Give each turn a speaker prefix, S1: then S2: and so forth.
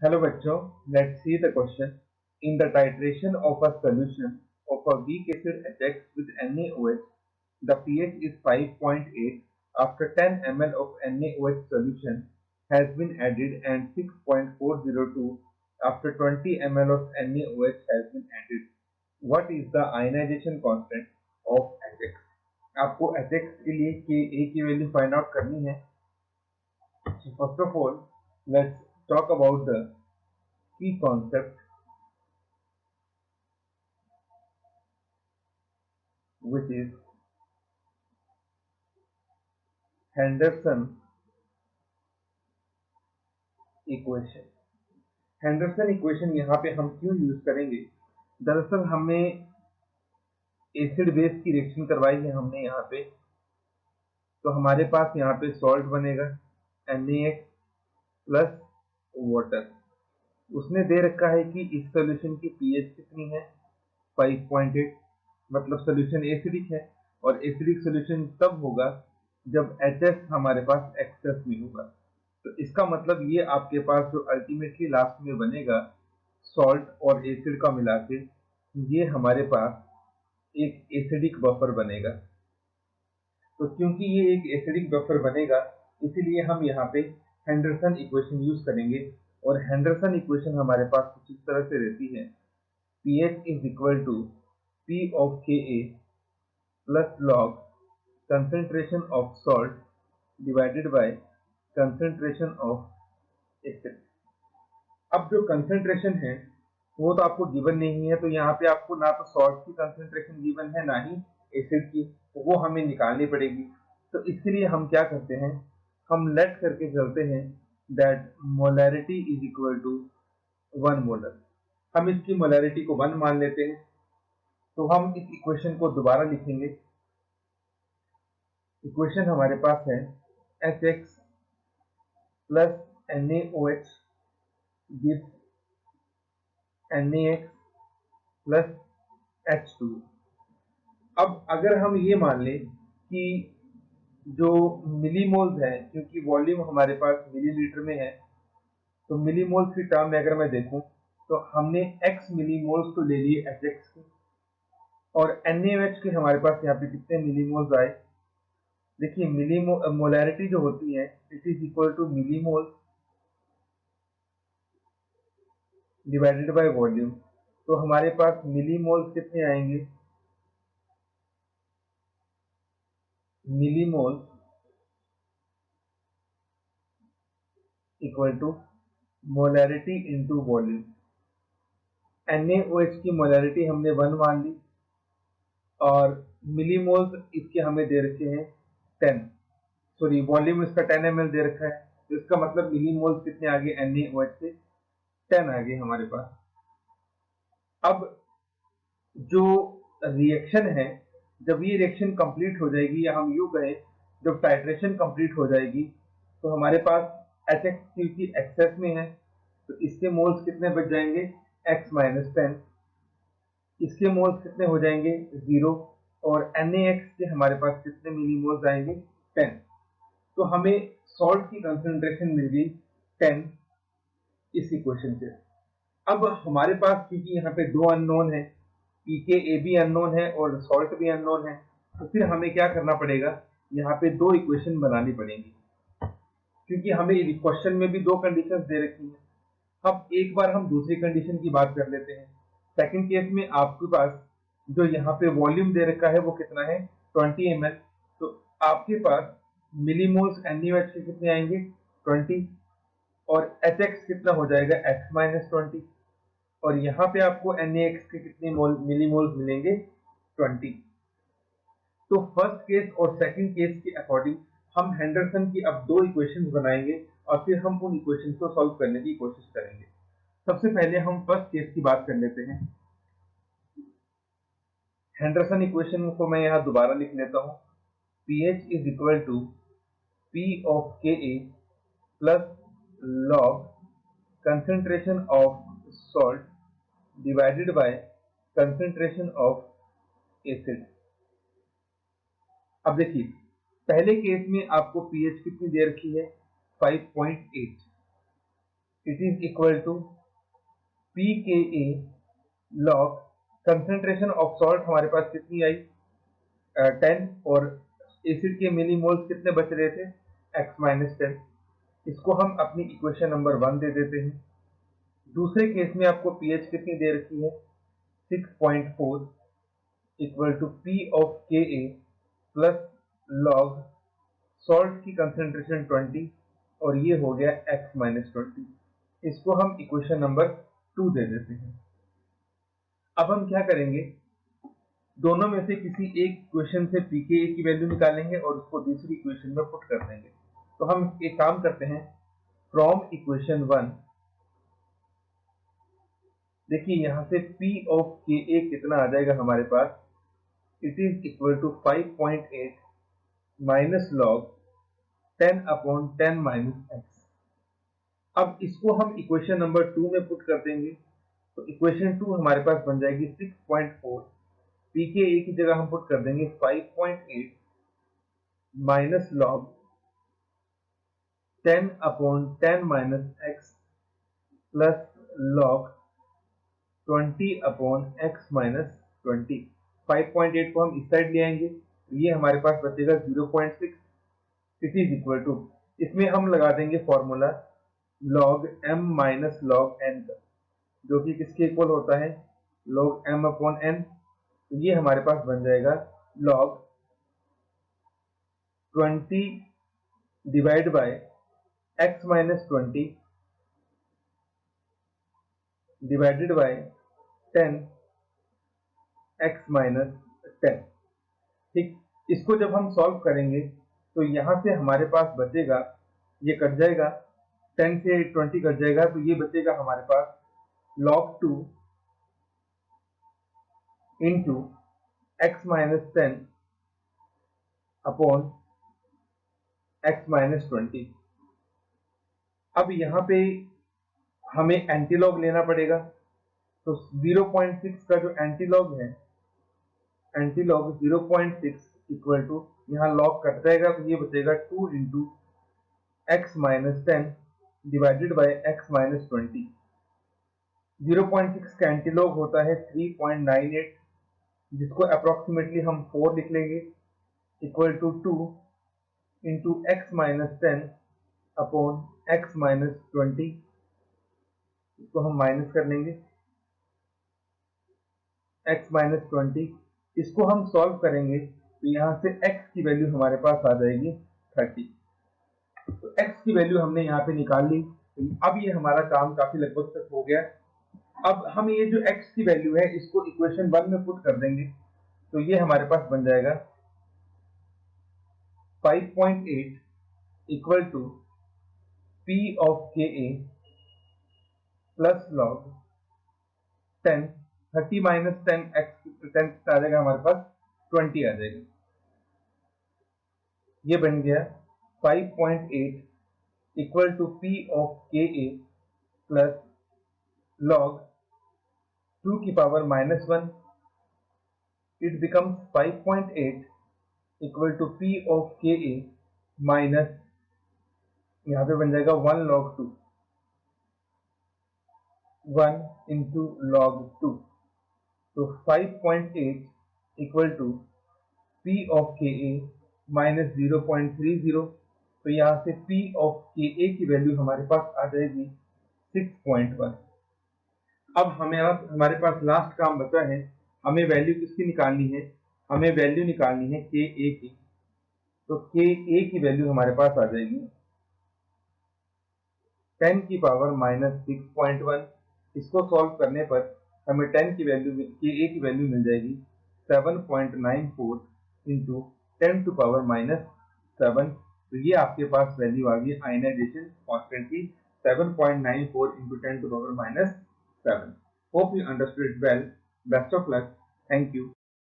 S1: Hello बच्चों, let's see the question. In the titration of a solution of a weak acid HX with NaOH, the pH is 5.8. After 10 ml of NaOH solution has been added and 6.402 after 20 ml of NaOH has been added. What is the ionization constant of HX? आपको HX के लिए Ka की value find out करनी है. So first of all, let's talk about the key concept, which is Henderson equation. Henderson equation यहाँ पे हम क्यों यूज करेंगे? दरअसल हमें एसिड बेस की रिएक्शन करवाई है हमने यहाँ पे, तो हमारे पास यहाँ पे सॉल्ट बनेगा NaX प्लस वाटर. उसने दे रखा है कि इस सॉल्यूशन की पीएच कितनी है, 5.8, मतलब सॉल्यूशन एसिडिक है. और एसिडिक सॉल्यूशन तब होगा जब HF हमारे पास एक्सेस में होगा. तो इसका मतलब ये आपके पास जो अल्टीमेटली लास्ट में बनेगा सॉल्ट और एसिड का मिला के, ये हमारे पास एक एसिडिक बफर बनेगा. तो क्योंकि ये एक एसिडिक बफर बनेगा, इसीलिए हम यहाँ पे हेंडरसन इक्वेशन यूज करेंगे. और हेंडरसन इक्वेशन हमारे पास कुछ इस तरह से रहती है: pH is equal to P of Ka plus log concentration of salt divided by concentration of acid. अब जो कंसेंट्रेशन है वो तो आपको गिवन नहीं है, तो यहाँ पे आपको ना तो सॉल्ट की कंसेंट्रेशन गिवन है ना ही एसिड की, तो वो हमें निकालनी पड़ेगी. तो इसके लिए हम क्या करते हैं, हम लेट करके चलते हैं that molarity is equal to 1 molar. हम इसकी मोलैरिटी को 1 मान लेते हैं. तो हम इस इक्वेशन को दोबारा लिखेंगे. इक्वेशन हमारे पास है HX plus NaOH gives NaX plus H2. अब अगर हम ये मान लें कि जो मिलीमोल्स है, क्योंकि वॉल्यूम हमारे पास मिलीलीटर में है, तो मिलीमोल्स की टर्म में अगर मैं देखूं तो हमने x मिलीमोल्स तो ले लिए HX के, और NaOH के हमारे पास यहाँ पे कितने मिलीमोल्स आए. देखिए मोलैरिटी जो होती है it is equal to millimoles divided by volume. तो हमारे पास मिलीमोल्स कितने आएंगे, millimoles equal to molarity into volume. NaOH की मोलैरिटी हमने 1 मान ली और मिलीमोल्स इसके हमें दे रखे हैं 10, सॉरी वॉल्यूम इसका 10 ml दे रखा है, तो इसका मतलब मिलीमोल्स कितने आ गए NaOH से 10 आ गए हमारे पास. अब जो रिएक्शन है, जब ये रिएक्शन कंप्लीट हो जाएगी, या हम यूं कहें जब टाइट्रेशन कंप्लीट हो जाएगी, तो हमारे पास HX क्योंकि एक्सेस में है, तो इसके मोल्स कितने बच जाएंगे, x माइनस 10. इसके मोल्स कितने हो जाएंगे 0, और NaX के हमारे पास कितने मिलीमोल्स आएंगे 10. तो हमें सॉल्ट की कंसंट्रेशन मिल गई 10 इस इक्वेशन से. अब हमारे पास क्योंकि यहाँ पे दो अननोन है, pKa भी अननोन है और सॉल्ट भी अननोन है, तो फिर हमें क्या करना पड़ेगा, यहाँ पे दो इक्वेशन बनानी पड़ेगी, क्योंकि हमें क्वेश्चन में भी दो कंडीशंस दे रखी है. अब एक बार हम दूसरी कंडीशन की बात कर लेते हैं. सेकंड केस में आपके पास जो यहाँ पे वॉल्यूम दे रखा है वो कितना है 20 ml. तो आपके पास मिलीमोल्स NaOH के कितने आएंगे 20, और HX कितना हो जाएगा x माइनस 20, और यहाँ पे आपको NaX के कितने मिलीमोल्स मिलेंगे 20. तो फर्स्ट केस और सेकंड केस के अकॉर्डिंग हम हेंडरसन की अब दो इक्वेशंस बनाएंगे और फिर हम उन इक्वेशंस को सॉल्व करने की कोशिश करेंगे. सबसे पहले हम फर्स्ट केस की बात कर लेते हैं. हेंडरसन इक्वेशन को मैं यहाँ दोबारा लिख लेता हूँ. pH is equal to P of Ka plus log concentration of salt divided by concentration of acid. अब देखिए पहले केस में आपको pH कितनी दे रखी है 5.8, it is equal to pKa log concentration of salt हमारे पास कितनी आई 10 और एसिड के मिलीमोल्स कितने बच रहे थे x-10। इसको हम अपनी इक्वेशन नंबर 1 दे देते हैं। दूसरे केस में आपको pH कितनी दे रखी है 6.4 equal to P of Ka plus log salt की कंसेंट्रेशन 20 और ये हो गया x-20। इसको हम इक्वेशन नंबर 2 दे देते हैं। अब हम क्या करेंगे, दोनों में से किसी एक इक्वेशन से pKa की वैल्यू निकालेंगे और उसको दूसरी इक्वेशन में पुट कर देंगे। तो हम एक काम करते हैं, फ्रॉम इक्वेशन 1 देखिए यहां से P ऑफ Ka कितना आ जाएगा हमारे पास, it is equal to 5.8 minus log 10/10 minus x। अब इसको हम इक्वेशन नंबर 2 में पुट कर देंगे तो इक्वेशन 2 हमारे पास बन जाएगी 6.4, pKa की जगह हम पुट कर देंगे 5.8 minus log 10/10 minus x plus log 20/x minus 20। 5.8 को हम इस साइड ले आएंगे तो ये हमारे पास बचेगा 0.6। इट इज इक्वल टू, इसमें हम लगा देंगे formula log m minus log n का, जो कि किसके इक्वल होता है log m/n। तो ये हमारे पास बन जाएगा log 20 divide by x-20 divided by 10 x-10। ठीक, इसको जब हम सॉल्व करेंगे तो यहां से हमारे पास बचेगा, ये कट जाएगा, 10 से 20 कट जाएगा तो ये बचेगा हमारे पास log 2 into x-10 upon x-20। अब यहाँ पे हमें एंटीलॉग लेना पड़ेगा, तो 0.6 का जो एंटीलॉग है, एंटीलॉग 0.6 इक्वल टू, यहाँ लॉग कट जाएगा तो ये बचेगा 2 into x-10 divided by x-20। 0.6 का एंटीलॉग होता है 3.98, जिसको अप्रोक्सीमेटली हम 4 लिख लेंगे, equal to 2 into x-10 upon x-20। इसको हम माइनस कर लेंगे, x-20। इसको हम सॉल्व करेंगे तो यहाँ से x की वैल्यू हमारे पास आ जाएगी 30। तो x की वैल्यू हमने यहाँ पे निकाल ली। तो अब ये हमारा काम काफी लगभग तक हो गया। अब हम ये जो x की वैल्यू है इसको इक्वेशन 1 में पुट कर देंगे तो ये हमारे पास बन जाएगा 5.8 equal to P of Ka plus log 10, 30 minus 10 x आ जाएगा हमारे पास 20 आ जाएगा। ये बन गया 5.8 equal to P of Ka plus log 2 की power -1। It becomes 5.8 equal to P of Ka minus, यहाँ पे बन जाएगा 1 log 2, 1 इंटू log 2। तो 5.8 equal to P of Ka minus 0.30। तो यहाँ से P ऑफ Ka की वैल्यू हमारे पास आ जाएगी 6.1। अब हमारे पास लास्ट काम बचा है, हमें वैल्यू किसकी निकालनी है, हमें वैल्यू निकालनी है Ka की। तो Ka की वैल्यू हमारे पास आ जाएगी 10 की पावर माइनस 6.1। इसको सॉल्व करने पर हमें 10 की वैल्यू, Ka की वैल्यू मिल जाएगी 7.94 इंटू 10 टू पावर माइनस 7। तो ये आपके पास वैल्यू आ गई आयनाइजेशन कांस्टेंट की 7.94 into 10 to power minus 7। Hope you understood it well. Best of luck. Thank you.